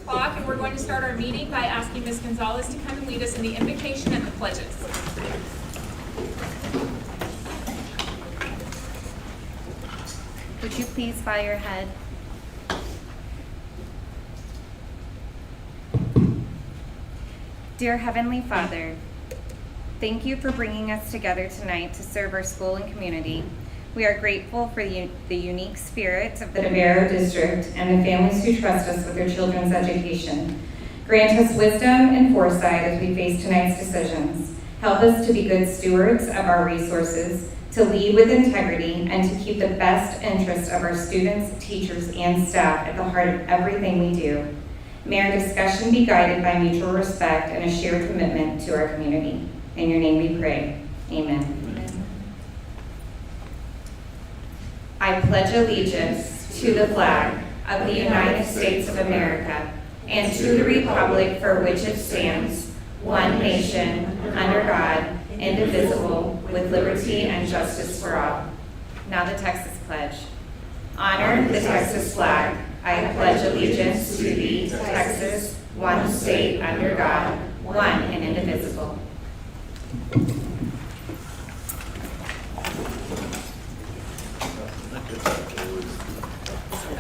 o'clock, and we're going to start our meeting by asking Ms. Gonzalez to come and lead us in the invocation and the pledges. Would you please bow your head? Dear Heavenly Father, thank you for bringing us together tonight to serve our school and community. We are grateful for the unique spirit of the Navarro district and the families who trust us with their children's education. Grant us wisdom and foresight as we face tonight's decisions. Help us to be good stewards of our resources, to lead with integrity, and to keep the best interests of our students, teachers, and staff at the heart of everything we do. May our discussion be guided by mutual respect and a shared commitment to our community. In your name we pray. Amen. I pledge allegiance to the flag of the United States of America and to the republic for which it stands, one nation, under God, indivisible, with liberty and justice for all. Now the Texas Pledge. Honor the Texas flag. I pledge allegiance to thee, Texas, one state under God, one and indivisible.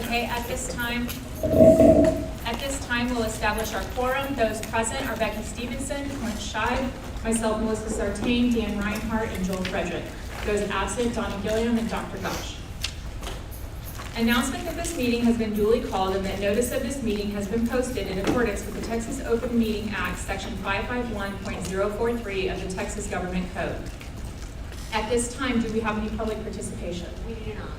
Okay, at this time, we'll establish our quorum. Those present are Becky Stevenson, Clint Scheib, myself, Melissa Sartain, Dan Reinhardt, and Joel Frederick. Those absent, Donna Gilliam and Dr. Gosh. Announcement that this meeting has been duly called and that notice of this meeting has been posted in accordance with the Texas Open Meeting Act, Section 551.043 of the Texas Government Code. At this time, do we have any public participation? We do not.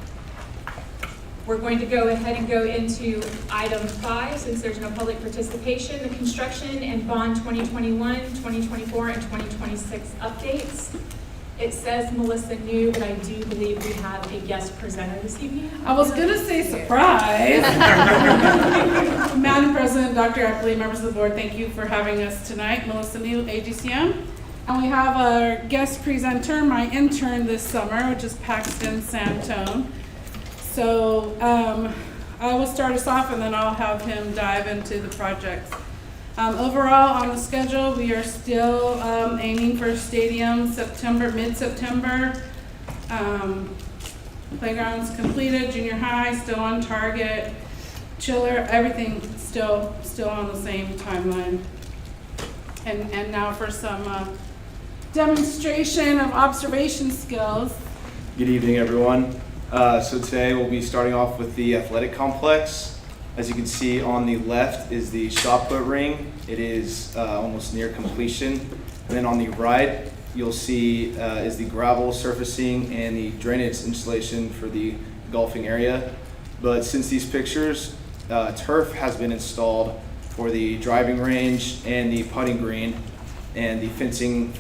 We're going to go ahead and go into item 5, since there's no public participation, the construction and bond 2021, 2024, and 2026 updates. It says Melissa New, but I do believe we have a guest presenter this evening. I was going to say surprise. Madam President, Dr. Eppley, members of the board, thank you for having us tonight. Melissa New, AGCM. And we have our guest presenter, my intern this summer, which is Paxton Santone. So I will start us off and then I'll have him dive into the projects. Overall on the schedule, we are still aiming for stadium mid-September. Playgrounds completed, junior high still on target, chiller, everything still on the same timeline. And now for some demonstration of observation skills. Good evening, everyone. So today we'll be starting off with the athletic complex. As you can see on the left is the shot put ring. It is almost near completion. And then on the right, you'll see is the gravel surfacing and the drainage installation for the golfing area. But since these pictures, turf has been installed for the driving range and the putting green, and the fencing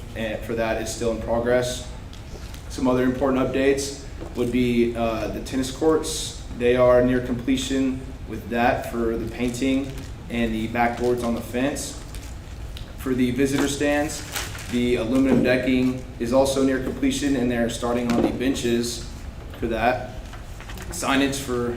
for that is still in progress. Some other important updates would be the tennis courts. They are near completion with that for the painting and the backboards on the fence. For the visitor stands, the aluminum decking is also near completion and they're starting on the benches for that. Signage for...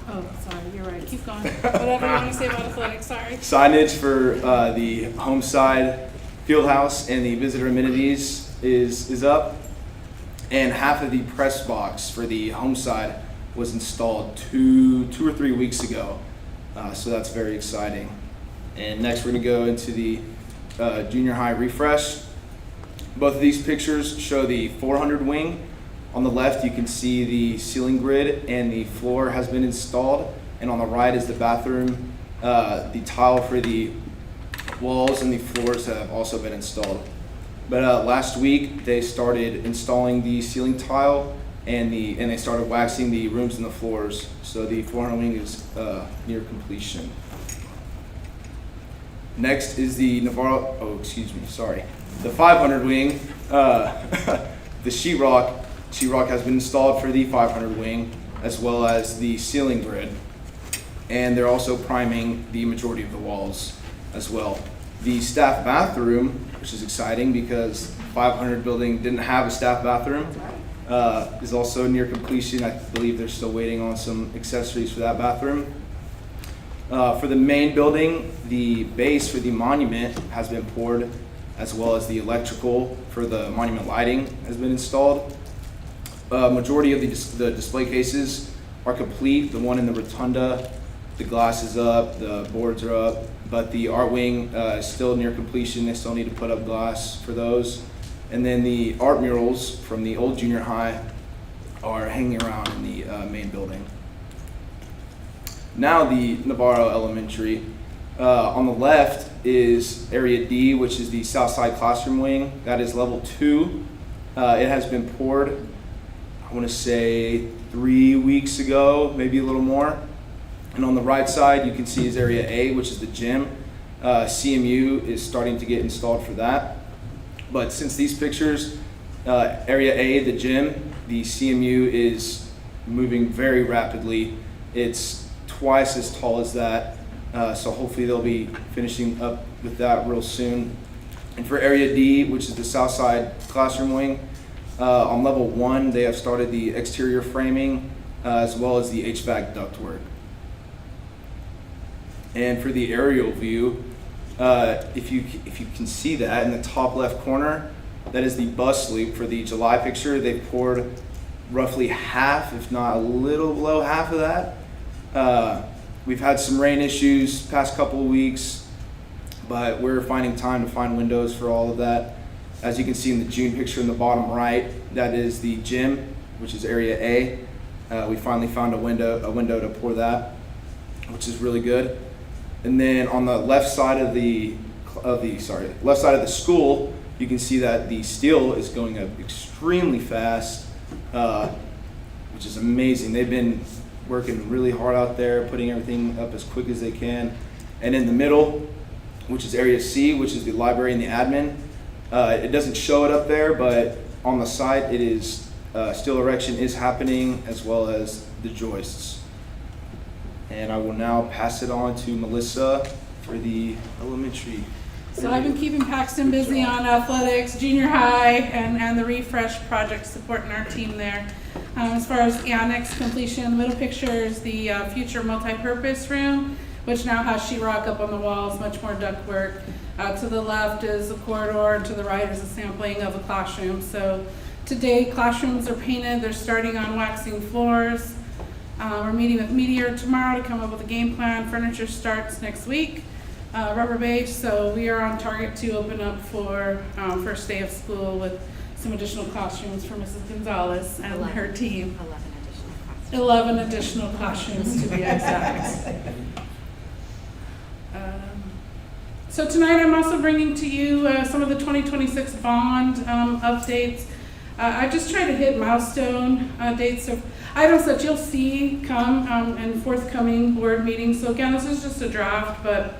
Oh, sorry, you're right, keep going. Whatever you want to say about athletics, sorry. Signage for the home side field house and the visitor amenities is up. And half of the press box for the home side was installed two or 3 weeks ago. So that's very exciting. And next we're gonna go into the junior high refresh. Both of these pictures show the 400 wing. On the left you can see the ceiling grid and the floor has been installed. And on the right is the bathroom. The tile for the walls and the floors have also been installed. But last week they started installing the ceiling tile and they started waxing the rooms and the floors. So the 400 wing is near completion. Next is the Navarro, the 500 wing. The sheetrock has been installed for the 500 wing, as well as the ceiling grid. And they're also priming the majority of the walls as well. The staff bathroom, which is exciting because 500 building didn't have a staff bathroom, is also near completion. I believe they're still waiting on some accessories for that bathroom. For the main building, the base for the monument has been poured, as well as the electrical for the monument lighting has been installed. Majority of the display cases are complete. The one in the rotunda, the glass is up, the boards are up, but the art wing is still near completion. They still need to put up glass for those. And then the art murals from the old junior high are hanging around in the main building. Now the Navarro Elementary. On the left is Area D, which is the South Side Classroom Wing. That is level 2. It has been poured, I want to say 3 weeks ago, maybe a little more. And on the right side, you can see is Area A, which is the gym. CMU is starting to get installed for that. But since these pictures, Area A, the gym, the CMU is moving very rapidly. It's twice as tall as that. So hopefully they'll be finishing up with that real soon. And for Area D, which is the South Side Classroom Wing, on level 1, they have started the exterior framing as well as the HVAC ductwork. And for the aerial view, if you can see that in the top left corner, that is the bus loop for the July picture. They poured roughly half, if not a little below half of that. We've had some rain issues past couple of weeks, but we're finding time to find windows for all of that. As you can see in the June picture in the bottom right, that is the gym, which is Area A. We finally found a window to pour that, which is really good. And then on the left side of the school, you can see that the steel is going up extremely fast, which is amazing. They've been working really hard out there, putting everything up as quick as they can. And in the middle, which is Area C, which is the library and the admin, it doesn't show it up there, but on the site it is steel erection is happening, as well as the joists. And I will now pass it on to Melissa for the elementary. So I've been keeping Paxton busy on athletics, junior high, and the refresh project, supporting our team there. As far as annex completion, the middle picture is the future multi-purpose room, which now has sheetrock up on the walls, much more ductwork. To the left is a corridor, and to the right is a sampling of a classroom. So today, classrooms are painted. They're starting on waxing floors. We're meeting with Meteor tomorrow to come up with a game plan. Furniture starts next week. Rubber base, so we are on target to open up for first day of school with some additional classrooms for Mrs. Gonzalez and her team. 11 additional classrooms to be exact. So tonight I'm also bringing to you some of the 2026 bond updates. I just try to hit milestone dates of items that you'll see come in forthcoming board meetings. So again, this is just a draft, but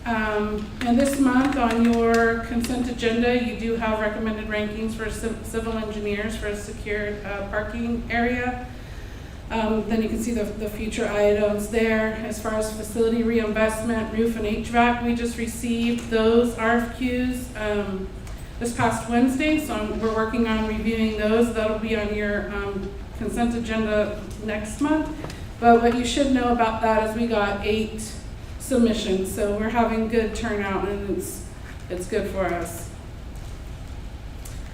and this month on your consent agenda, you do have recommended rankings for civil engineers for a secured parking area. Then you can see the future items there. As far as facility reinvestment, roof and HVAC, we just received those RFQs this past Wednesday, so we're working on reviewing those. That'll be on your consent agenda next month. But what you should know about that is we got 8 submissions, so we're having good turnout, and it's good for us.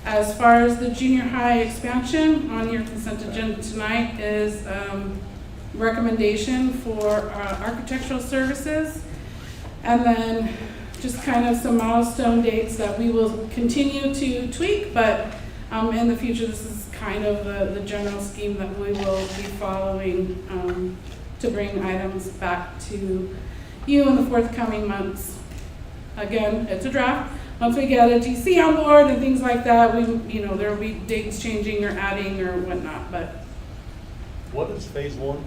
As far as the junior high expansion, on your consent agenda tonight is recommendation for architectural services, and then just kind of some milestone dates that we will continue to tweak, but in the future this is kind of the general scheme that we will be following to bring items back to you in the forthcoming months. Again, it's a draft. Once we get a GC on board and things like that, there will be dates changing or adding or whatnot. But what is phase 1?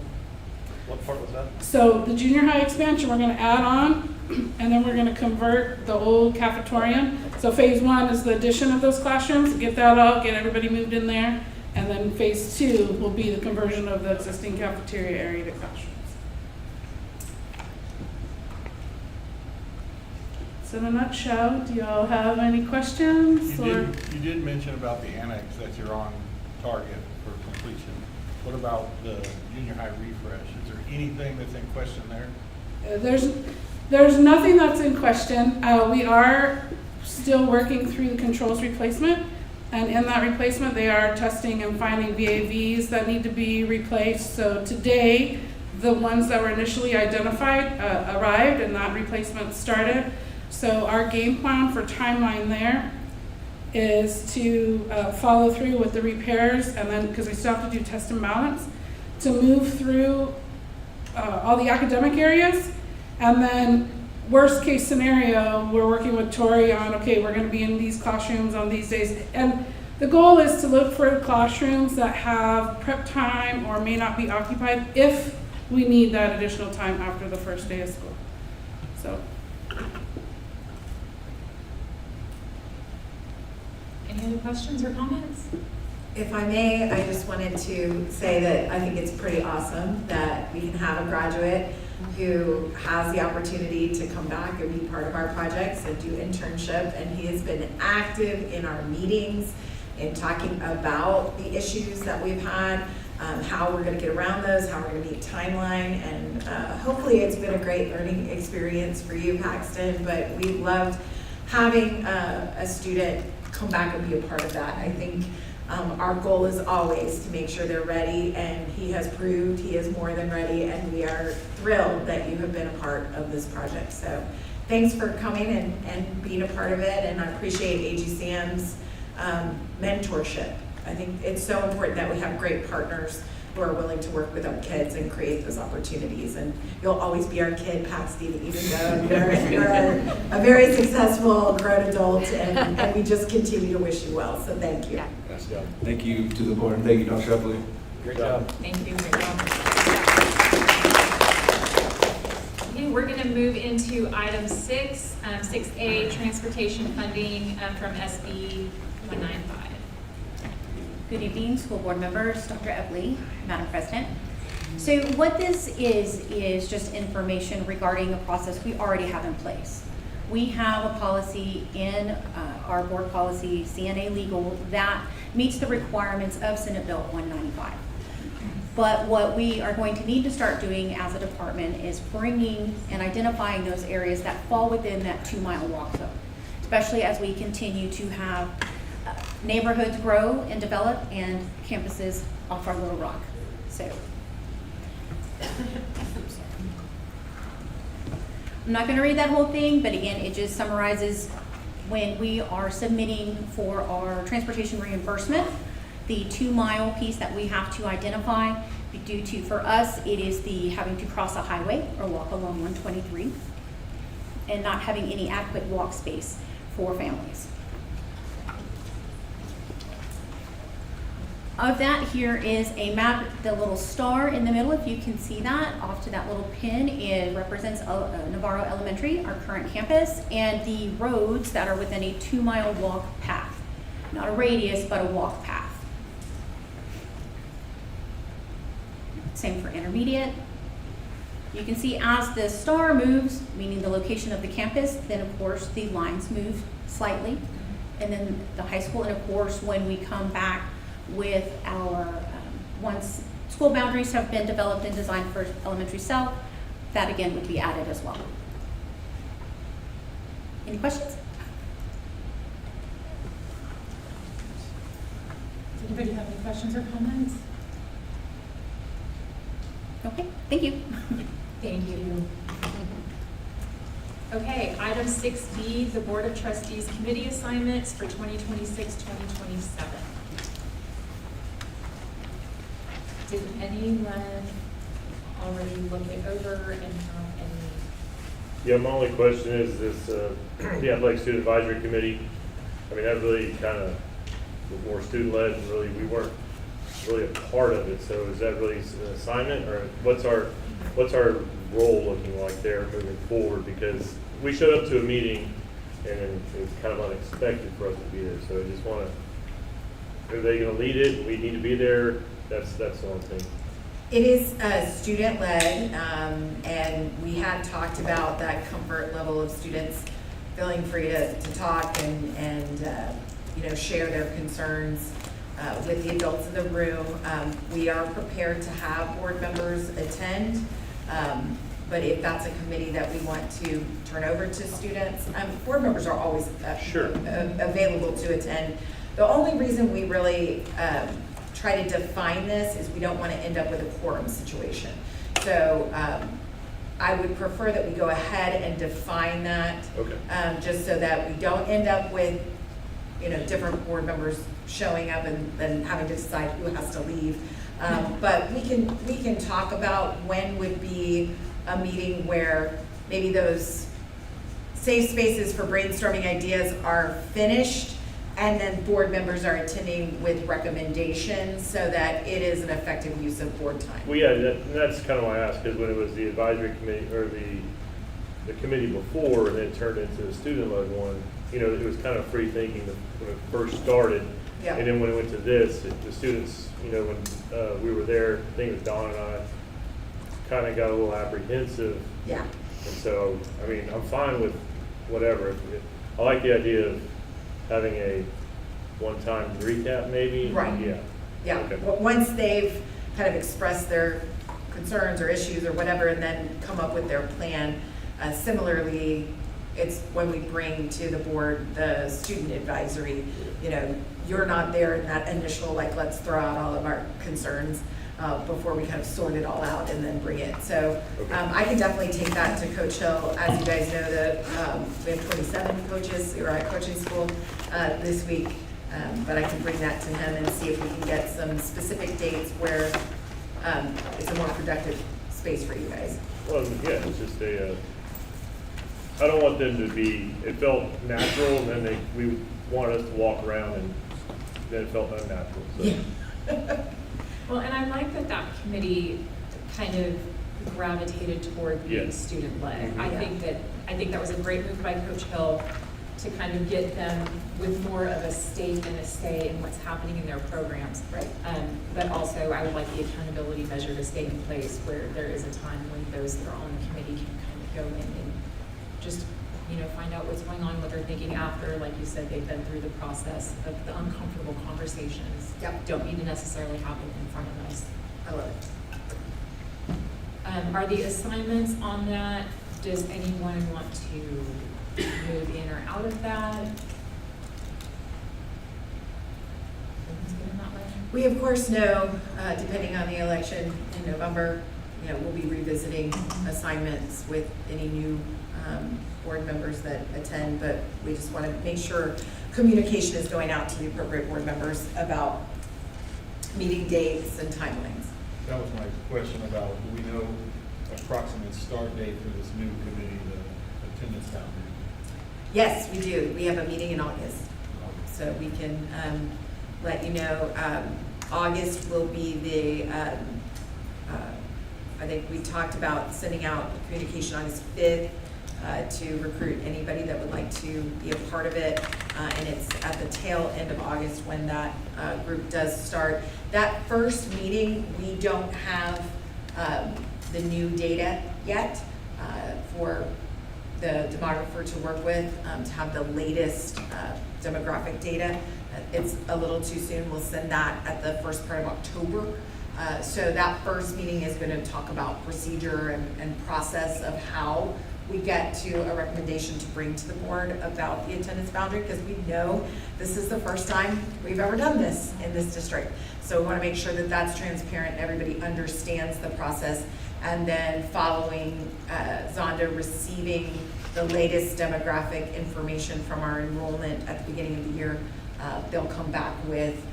What part was that? So the junior high expansion, we're going to add on, and then we're going to convert the old cafetorium. So phase 1 is the addition of those classrooms. Get that out, get everybody moved in there, and then phase 2 will be the conversion of the existing cafeteria area to classrooms. So in a nutshell, do y'all have any questions? You did mention about the annex that you're on target for completion. What about the junior high refresh? Is there anything that's in question there? There's nothing that's in question. We are still working through the controls replacement, and in that replacement, they are testing and finding VAVs that need to be replaced. So today, the ones that were initially identified arrived, and that replacement started. So our game plan for timeline there is to follow through with the repairs, and then, because we still have to do test and balance, to move through all the academic areas, and then worst case scenario, we're working with Tori on, okay, we're gonna be in these classrooms on these days. And the goal is to look for classrooms that have prep time or may not be occupied if we need that additional time after the first day of school. So. Any other questions or comments? If I may, I just wanted to say that I think it's pretty awesome that we can have a graduate who has the opportunity to come back and be part of our projects and do internship, and he has been active in our meetings in talking about the issues that we've had, how we're gonna get around those, how we're gonna meet timeline, and hopefully it's been a great learning experience for you, Paxton, but we loved having a student come back and be a part of that. I think our goal is always to make sure they're ready, and he has proved he is more than ready, and we are thrilled that you have been a part of this project. So thanks for coming and being a part of it, and I appreciate AGCM's mentorship. I think it's so important that we have great partners who are willing to work with our kids and create those opportunities. And you'll always be our kid, Paxton, even though you're a very successful grown adult, and we just continue to wish you well. So thank you. Thank you to the board, and thank you, Dr. Epley. Great job. Thank you. Great job. Okay, we're going to move into item 6, 6A, transportation funding from SB 195. Good evening, school board members, Dr. Epley, Madam President. So what this is just information regarding a process we already have in place. We have a policy in our board policy, CNA Legal, that meets the requirements of Senate Bill 195. But what we are going to need to start doing as a department is bringing and identifying those areas that fall within that 2-mile walk zone, especially as we continue to have neighborhoods grow and develop and campuses off our Little Rock. So I'm not going to read that whole thing, but again, it just summarizes when we are submitting for our transportation reimbursement, the 2-mile piece that we have to identify due to, for us, it is the having to cross a highway or walk along 123 and not having any adequate walk space for families. Of that, here is a map. The little star in the middle, if you can see that, off to that little pin, it represents Navarro Elementary, our current campus, and the roads that are within a 2-mile walk path. Not a radius, but a walk path. Same for intermediate. You can see as the star moves, meaning the location of the campus, then of course the lines move slightly. And then the high school, and of course when we come back with our, once school boundaries have been developed and designed for elementary south, that again would be added as well. Any questions? Does anybody have any questions or comments? Okay, thank you. Thank you. Okay, item 6B, the Board of Trustees Committee assignments for 2026-2027. Did anyone already look it over and have any? Yeah, my only question is this, the Athletic Student Advisory Committee, I mean, that really kind of was more student-led, and really, we weren't really a part of it, so is that really an assignment, or what's our role looking like there moving forward? Because we showed up to a meeting, and it was kind of unexpected for us to be there, so I just want to, are they going to lead it, we need to be there? That's the only thing. It is student-led, and we had talked about that comfort level of students feeling free to talk and share their concerns with the adults in the room. We are prepared to have board members attend. But if that's a committee that we want to turn over to students, board members are always Sure. available to attend. The only reason we really try to define this is we don't want to end up with a quorum situation. So I would prefer that we go ahead and define that. Okay. Just so that we don't end up with, different board members showing up and then having to decide who has to leave. But we can talk about when would be a meeting where maybe those safe spaces for brainstorming ideas are finished, and then board members are attending with recommendations so that it is an effective use of board time. Well, yeah, that's kind of why I asked, because when it was the advisory committee, or the committee before, and then it turned into the student-led one, it was kind of free thinking when it first started. Yeah. And then when it went to this, the students, when we were there, I think it was Dawn and I, kind of got a little apprehensive. Yeah. And so, I mean, I'm fine with whatever. I like the idea of having a one-time recap, maybe. Right. Yeah. Yeah, Okay. once they've kind of expressed their concerns or issues or whatever, and then come up with their plan. Similarly, it's when we bring to the board the student advisory, you're not there in that initial, let's throw out all of our concerns before we kind of sort it all out and then bring it. So I can definitely take that to Coach Hill. As you guys know, we have 27 coaches who are at coaching school this week. But I can bring that to him and see if we can get some specific dates where it's a more productive space for you guys. Well, yeah, it's just I don't want them to be, it felt natural, and then we wanted us to walk around, and then it felt unnatural, so. Yeah. Well, and I like that committee kind of gravitated toward being Yeah. student-led. Mhm. I think that was a great move by Coach Hill to kind of get them with more of a stake and a say in what's happening in their programs. Right. But also, I would like the accountability measure to stay in place where there is a time when those that are on the committee can kind of go in and just, find out what's going on, what they're thinking after, like you said, they've been through the process of the uncomfortable conversations. Yep. Don't need to necessarily happen in front of us. I love it. Are the assignments on that, does anyone want to move in or out of that? Everyone's good in that way? We, of course, know, depending on the election in November, we'll be revisiting assignments with any new board members that attend, but we just want to make sure communication is going out to the appropriate board members about meeting dates and timelines. That was my question about, do we know approximate start date for this new committee, the attendance boundary? Yes, we do. We have a meeting in August, so we can let you know. August will be I think we talked about sending out communication August 5th to recruit anybody that would like to be a part of it. And it's at the tail end of August when that group does start. That first meeting, we don't have the new data yet for the demographer to work with, to have the latest demographic data. It's a little too soon. We'll send that at the first part of October. So that first meeting is going to talk about procedure and process of how we get to a recommendation to bring to the board about the attendance boundary, because we know this is the first time we've ever done this in this district. So we want to make sure that that's transparent, everybody understands the process, and then following Zonda receiving the latest demographic information from our enrollment at the beginning of the year, they'll come back with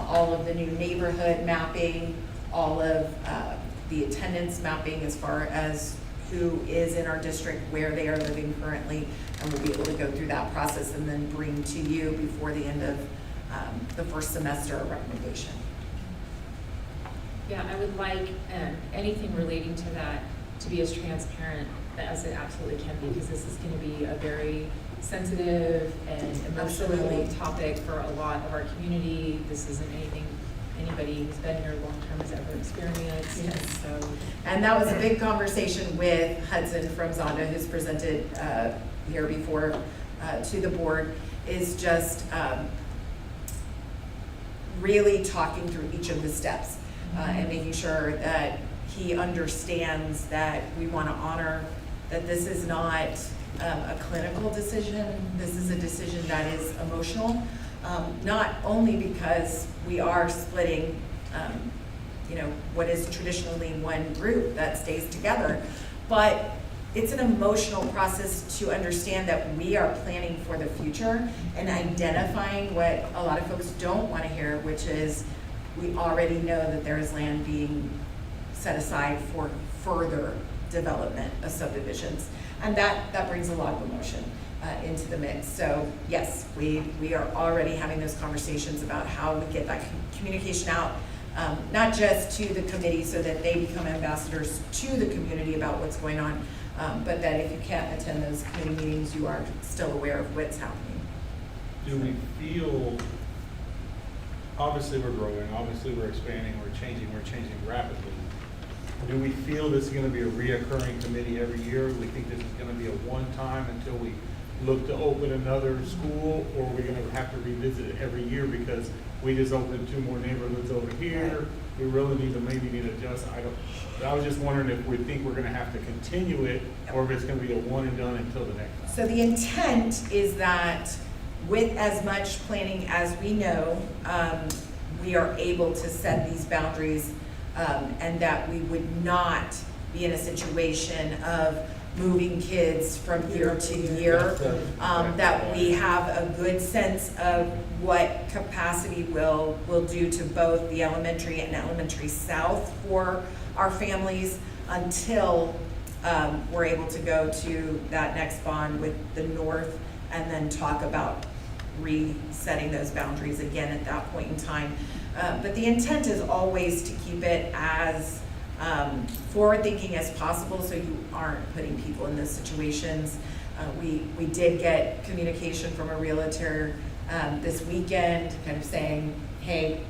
all of the new neighborhood mapping, all of the attendance mapping as far as who is in our district, where they are living currently, and we'll be able to go through that process and then bring to you before the end of the first semester a recommendation. Yeah, I would like anything relating to that to be as transparent as it absolutely can be, because this is going to be a very sensitive and emotional Absolutely. topic for a lot of our community. This isn't anything anybody who's been here long term has ever experienced. Yes. So, And that was a big conversation with Hudson from Zonda, who's presented here before to the board, is just really talking through each of the steps and making sure that he understands that we want to honor that this is not a clinical decision. This is a decision that is emotional, not only because we are splitting, what is traditionally one group that stays together, but it's an emotional process to understand that we are planning for the future and identifying what a lot of folks don't want to hear, which is we already know that there is land being set aside for further development of subdivisions. And that brings a lot of emotion into the mix. So yes, we are already having those conversations about how we get that communication out, not just to the committee so that they become ambassadors to the community about what's going on, but that if you can't attend those committee meetings, you are still aware of what's happening. Do we feel, obviously we're growing, obviously we're expanding, we're changing rapidly. Do we feel this is gonna be a reoccurring committee every year? We think this is gonna be a one-time until we look to open another school, or are we gonna have to revisit it every year because we just opened 2 more neighborhoods over here? We really need to adjust. I was just wondering if we think we're gonna have to continue it, or if it's gonna be a one and done until the next time. So the intent is that with as much planning as we know, we are able to set these boundaries, and that we would not be in a situation of moving kids from year to year, that we have a good sense of what capacity will do to both the elementary and elementary south for our families until we're able to go to that next bond with the north and then talk about resetting those boundaries again at that point in time. But the intent is always to keep it as forward-thinking as possible so you aren't putting people in those situations. We did get communication from a realtor this weekend kind of saying, hey,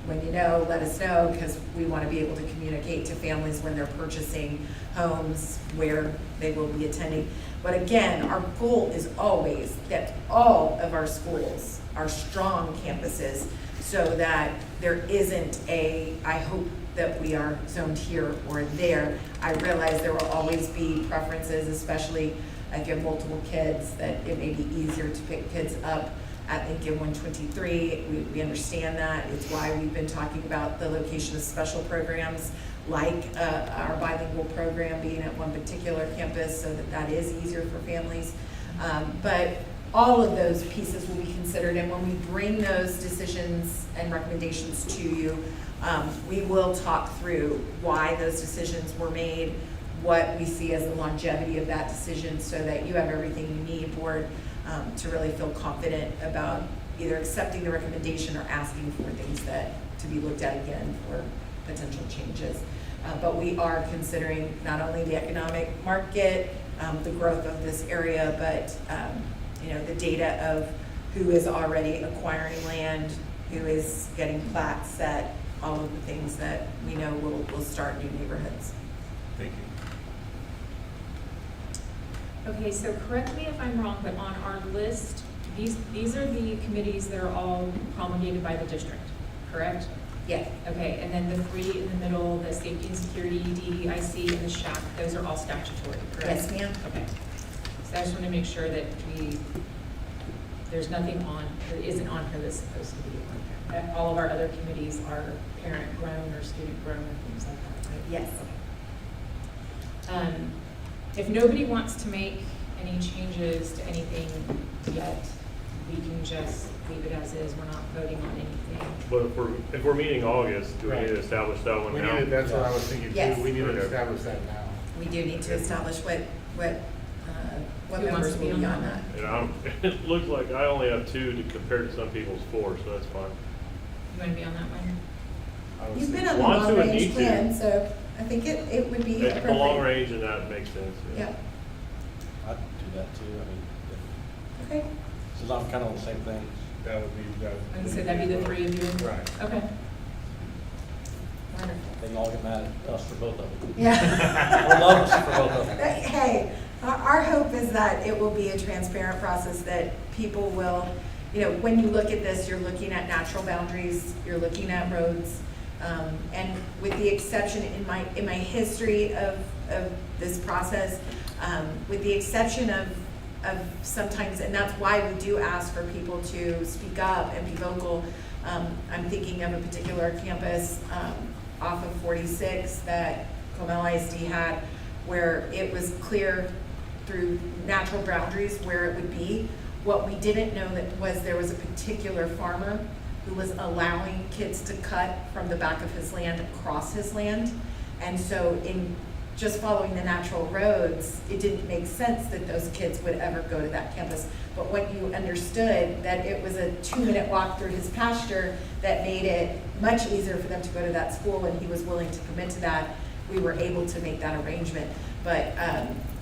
when you know, let us know, because we want to be able to communicate to families when they're purchasing homes where they will be attending. But again, our goal is always that all of our schools are strong campuses so that there isn't I hope that we are zoned here or there. I realize there will always be preferences, especially if you have multiple kids, that it may be easier to pick kids up at Lincoln 123. We understand that. It's why we've been talking about the location of special programs like our bilingual program being at one particular campus so that is easier for families. But all of those pieces will be considered, and when we bring those decisions and recommendations to you, we will talk through why those decisions were made, what we see as the longevity of that decision so that you have everything you need, board, to really feel confident about either accepting the recommendation or asking for things that to be looked at again for potential changes. But we are considering not only the economic market, the growth of this area, but the data of who is already acquiring land, who is getting plats set, all of the things that we know will start new neighborhoods. Thank you. Okay, so correct me if I'm wrong, but on our list, these are the committees that are all promulgated by the district, correct? Yes. Okay, and then the 3 in the middle, the safety and security, DEIC, and the SHAC, those are all statutory, correct? Yes, ma'am. Okay. So I just want to make sure that there's nothing on, that isn't on here that's supposed to be on there. That all of our other committees are parent grown or student grown or things like that, right? Yes. Okay. If nobody wants to make any changes to anything yet, we can just leave it as is. We're not voting on anything. But if we're meeting August, do we need to establish that one now? That's what I was thinking too. Yes. We need to Okay. establish that now. We do need to establish what Who wants members to be will be on on that? that. And it looks like I only have 2 compared to some people's 4, so that's fine. You want to be on that one? I was You've been thinking- on the Want to long and range need to. plan, so I think it would be It's the long appropriate. range and that makes sense. Yeah, I'd do that too, I mean, okay. since I'm kind of on the same thing. That would be, that. And so that'd be the 3 of you? Right. Okay. Wonderful. They can all get mad at us for both of them. Yeah. Or love us for both of them. Hey, our hope is that it will be a transparent process, that people will, when you look at this, you're looking at natural boundaries, you're looking at roads, And with the exception, in my history of this process, with the exception of sometimes, and that's why we do ask for people to speak up and be vocal. I'm thinking of a particular campus off of 46 that Comal ISD had, where it was clear through natural boundaries where it would be. What we didn't know that was there was a particular farmer who was allowing kids to cut from the back of his land across his land. And so in just following the natural roads, it didn't make sense that those kids would ever go to that campus. But when you understood that it was a 2-minute walk through his pasture that made it much easier for them to go to that school, and he was willing to commit to that, we were able to make that arrangement. But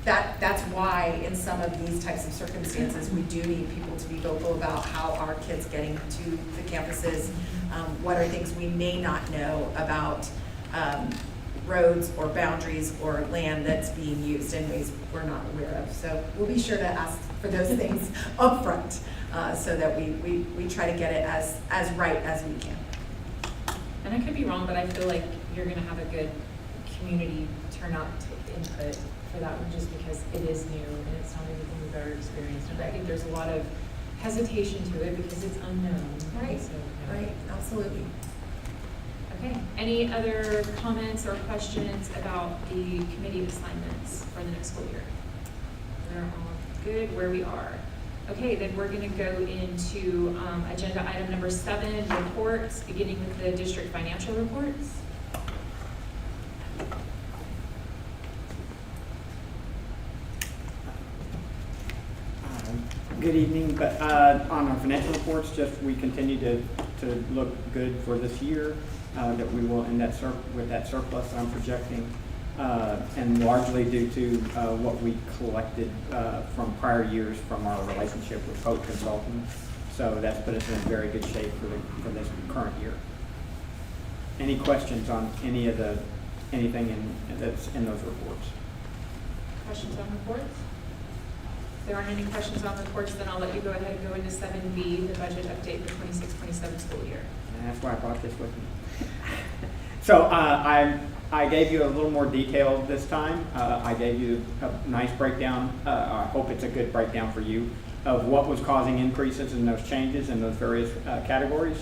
that's why in some of these types of circumstances, we do need people to be vocal about how are kids getting to the campuses, what are things we may not know about roads or boundaries or land that's being used in ways we're not aware of. So we'll be sure to ask for those things up front so that we try to get it as right as we can. And I could be wrong, but I feel like you're gonna have a good community turnout to input for that one, just because it is new and it's not anything we've ever experienced. And I think there's a lot of hesitation to it because it's unknown. Right, So, yeah. right, absolutely. Okay, any other comments or questions about the committee assignments for the next school year? We're all good where we are. Okay, then we're gonna go into agenda item number 7, reports, beginning with the district financial reports. Good evening, but on our financial reports, just we continue to look good for this year, that we will end that with that surplus that I'm projecting, and largely due to what we collected from prior years from our relationship with Hope Consulting. So that's put us in very good shape for this current year. Any questions on anything that's in those reports? Questions on reports? If there aren't any questions on reports, then I'll let you go ahead and go into 7B, the budget update for 26-27 school year. And that's why I brought this with me. So I gave you a little more detail this time. I gave you a nice breakdown. I hope it's a good breakdown for you of what was causing increases in those changes in those various categories,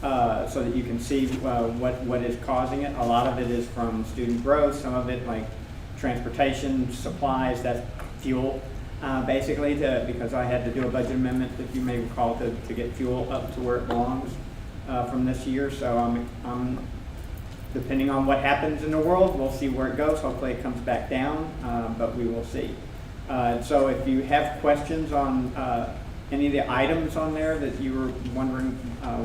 so that you can see what is causing it. A lot of it is from student growth. Some of it, like transportation, supplies, that's fuel. Basically, because I had to do a budget amendment, if you may recall, to get fuel up to where it belongs from this year. So I'm depending on what happens in the world, we'll see where it goes. Hopefully it comes back down, but we will see. So if you have questions on any of the items on there that you were wondering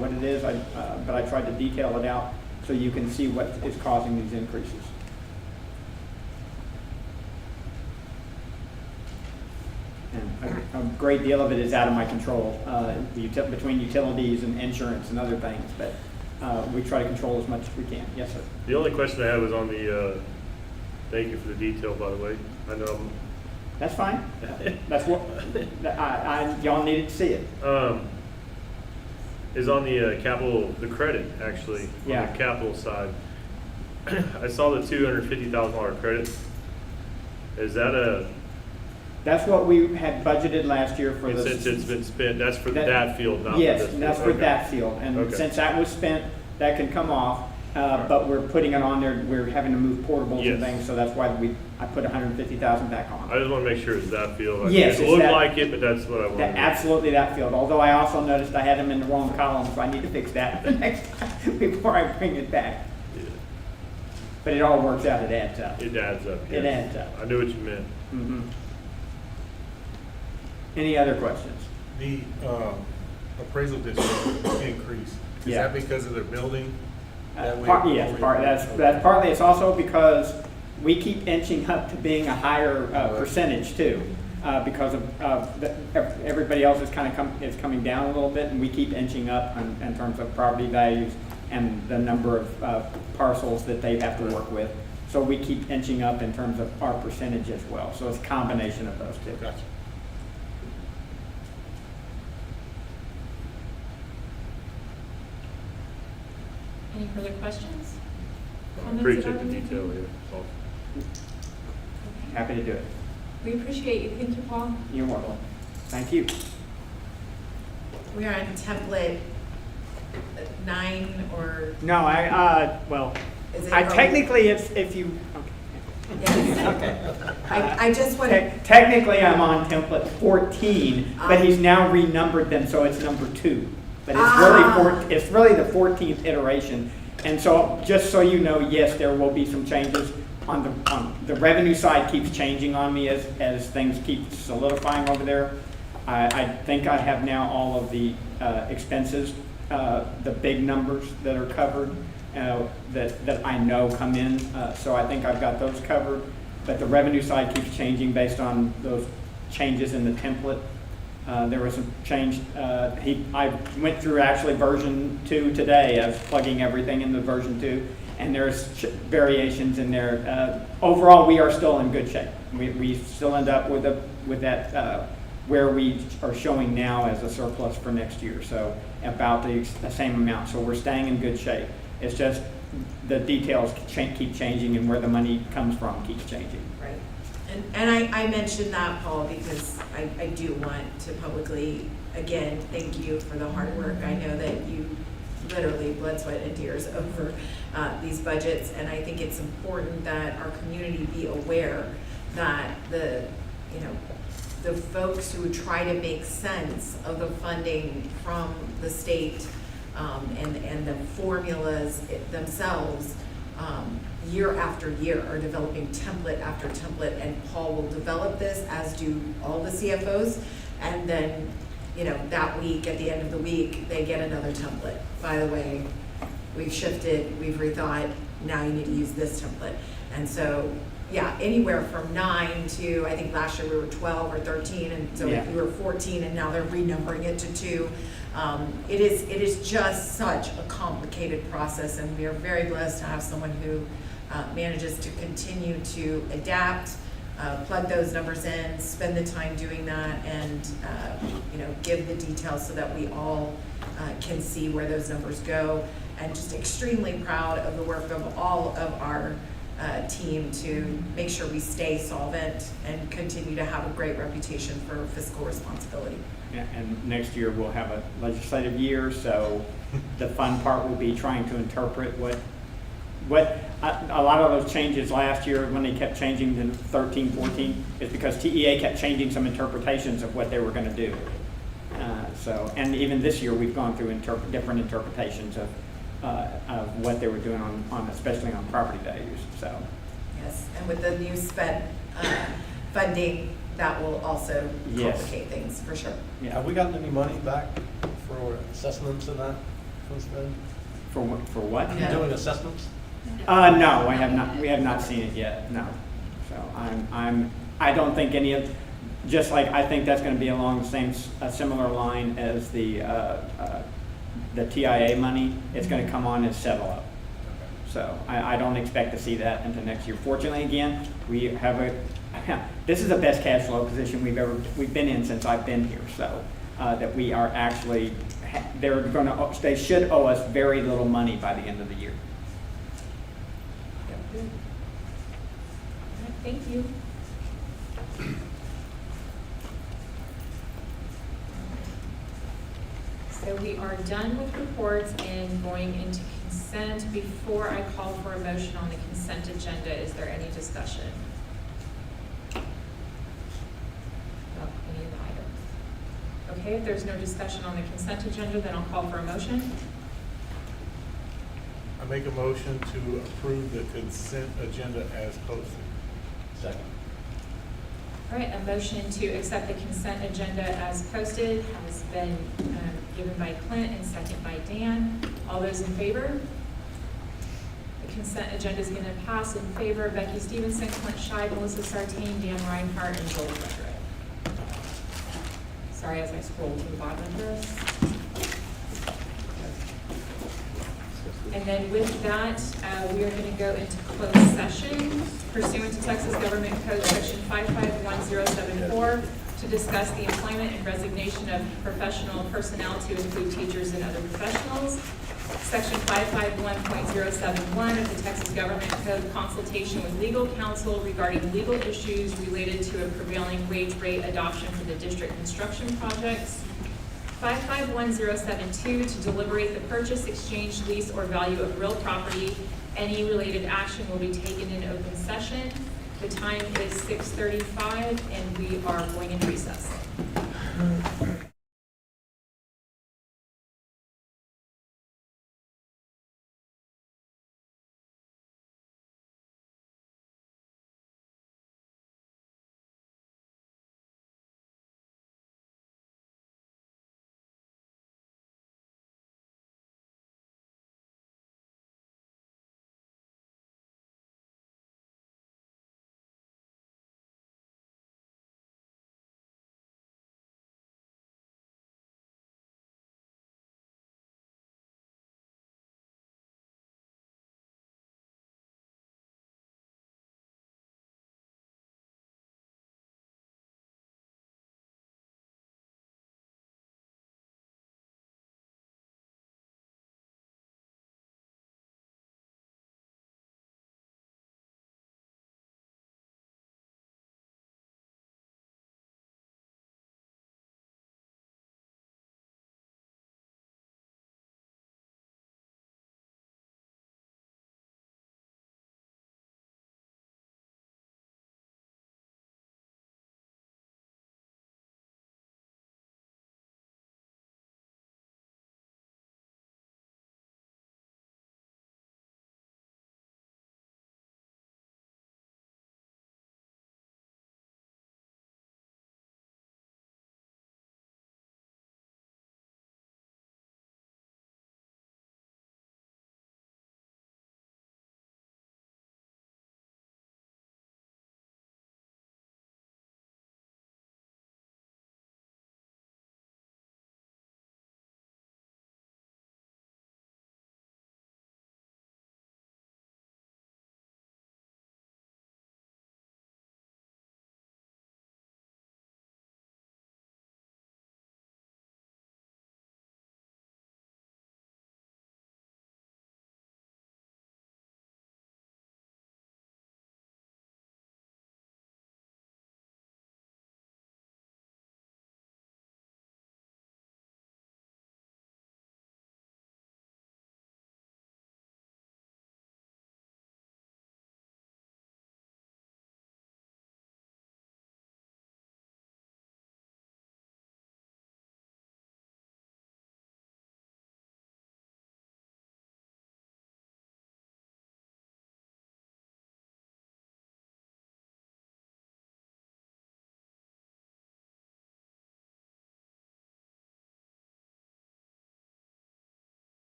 what it is, but I tried to detail it out so you can see what is causing these increases. And a great deal of it is out of my control, between utilities and insurance and other things, but we try to control as much as we can. Yes, sir. The only question I had was on the, thank you for the detail, by the way. I know That's fine. That's what, y'all needed to see it. is on the capital, the credit, actually, on Yeah. the capital side. I saw the $250,000 credit. Is that That's what we had budgeted last year for the. since it's been spent, that's for That- that field, not for this Yes, field? and that's for Okay. that field, and Okay. since that was spent, that can come off, but we're putting it on there, we're having to move portables Yes. and things, so that's why I put 150,000 back on. I just want to make sure it's that field. Yes, It it's looked that- like it, but that's what I wanted. Absolutely that field, although I also noticed I had them in the wrong column, so I need to fix that the next time before I bring it back. Yeah. But it all works out, it adds up. It adds up. It yes. adds up. I knew what you meant. Mhm. Any other questions? The appraisal district increase, is Yeah. that because of their building? That way- Yes, that's partly, it's also because we keep inching up to being a higher percentage too, because of everybody else is is coming down a little bit, and we keep inching up in terms of property values and the number of parcels that they have to work with. So we keep inching up in terms of our percentage as well. So it's a combination of those two. Gotcha. Any further questions? Comments Appreciate about the anything? detail, yeah. Awesome. Happy to do it. We appreciate you. Thank you, Paul. You're welcome. Thank you. We are on template 9 or No, well, is it? technically, it's, if you, Yes. okay. I just want to, Technically, I'm on template 14, but Ah. he's now renumbered them, so it's number 2. But it's Ah. it's really the 14th iteration. And so, just so you know, yes, there will be some changes on the revenue side keeps changing on me as things keep solidifying over there. I think I have now all of the expenses, the big numbers that are covered, that I know come in. So I think I've got those covered. But the revenue side keeps changing based on those changes in the template. There was some change. I went through actually version 2 today. I was plugging everything into version 2, and there's variations in there. Overall, we are still in good shape. We still end up with that where we are showing now as a surplus for next year. So about the same amount. So we're staying in good shape. It's just the details keep changing, and where the money comes from keeps changing. right. And I mentioned that, Paul, because I do want to publicly, again, thank you for the hard work. I know that you literally blood, sweat, and tears over these budgets, and I think it's important that our community be aware that the folks who try to make sense of the funding from the state and the formulas themselves, year after year are developing template after template, and Paul will develop this, as do all the CFOs, and then, that week, at the end of the week, they get another template. By the way, we've shifted, we've rethought, now you need to use this template. And so, yeah, anywhere from 9 to, I think last year we were 12 or 13, and so Yeah. we were 14, and now they're renumbering it to 2. It is just such a complicated process, and we are very blessed to have someone who manages to continue to adapt, plug those numbers in, spend the time doing that, and give the details so that we all can see where those numbers go. And just extremely proud of the work of all of our team to make sure we stay solvent and continue to have a great reputation for fiscal responsibility. Yeah, and next year we'll have a legislative year, so the fun part will be trying to interpret what a lot of those changes last year when they kept changing to 13, 14 is because TEA kept changing some interpretations of what they were going to do. And even this year we've gone through different interpretations of what they were doing on especially on property values. So Yes, and with the new sped funding, that will also Yes. complicate things, for sure. yeah, Have we gotten any money back for assessments and that from spend? for what? Yeah. Doing assessments? No, I have not. We have not seen it yet. No. So I don't think any of, just like I think that's going to be along a similar line as the TIA money. It's going to come on as settle up. So I don't expect to see that into next year. Fortunately, again, we have this is the best cash flow position we've been in since I've been here. So that we are actually, they should owe us very little money by the end of the year. All right, thank you. So we are done with reports and going into consent. Before I call for a motion on the consent agenda, is there any discussion about any of the items? Okay, if there's no discussion on the consent agenda, then I'll call for a motion. I make a motion to approve the consent agenda as posted. Second. All right, a motion to accept the consent agenda as posted has been given by Clint and second by Dan. All those in favor? The consent agenda is going to pass in favor of Becky Stevenson, Clint Scheid, Melissa Sartain, Dan Reinhardt, and Joel Frederick. Sorry, as I scroll to the bottom of this. And then with that, we are going to go into closed session pursuant to Texas Government Code Section 551074 to discuss the employment and resignation of professional personnel to include teachers and other professionals. Section 551.071 of the Texas Government Code, consultation with legal counsel regarding legal issues related to a prevailing wage rate adoption for the district construction projects. 551072, to deliberate the purchase, exchange, lease, or value of real property. Any related action will be taken in open session. The time is 6:35, and we are going in recess.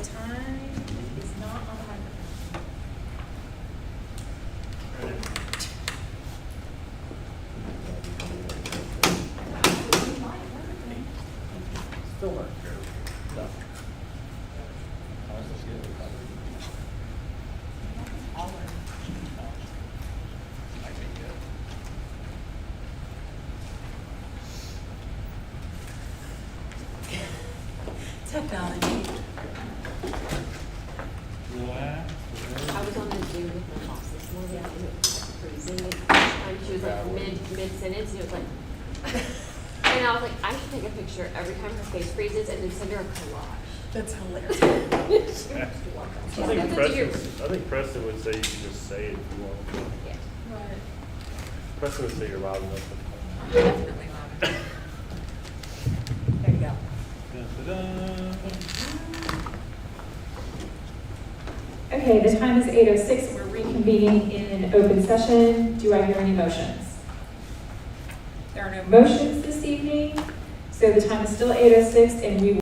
time is not on the microphone. Still work. No. Technology. I was on the Zoom with my boss this morning, and it was freezing, and she was like mid-sentence, and it was like, and I was like, I should take a picture every time her face freezes and then send her a collage. That's hilarious. I think Preston would say you can just say it if you want. Yeah. Preston would say you're loud enough. Definitely louder. There you go. Okay, the time is 8:06, we're reconvening in open session. Do I hear any motions? There are no motions this evening, so the time is still 8:06 and we will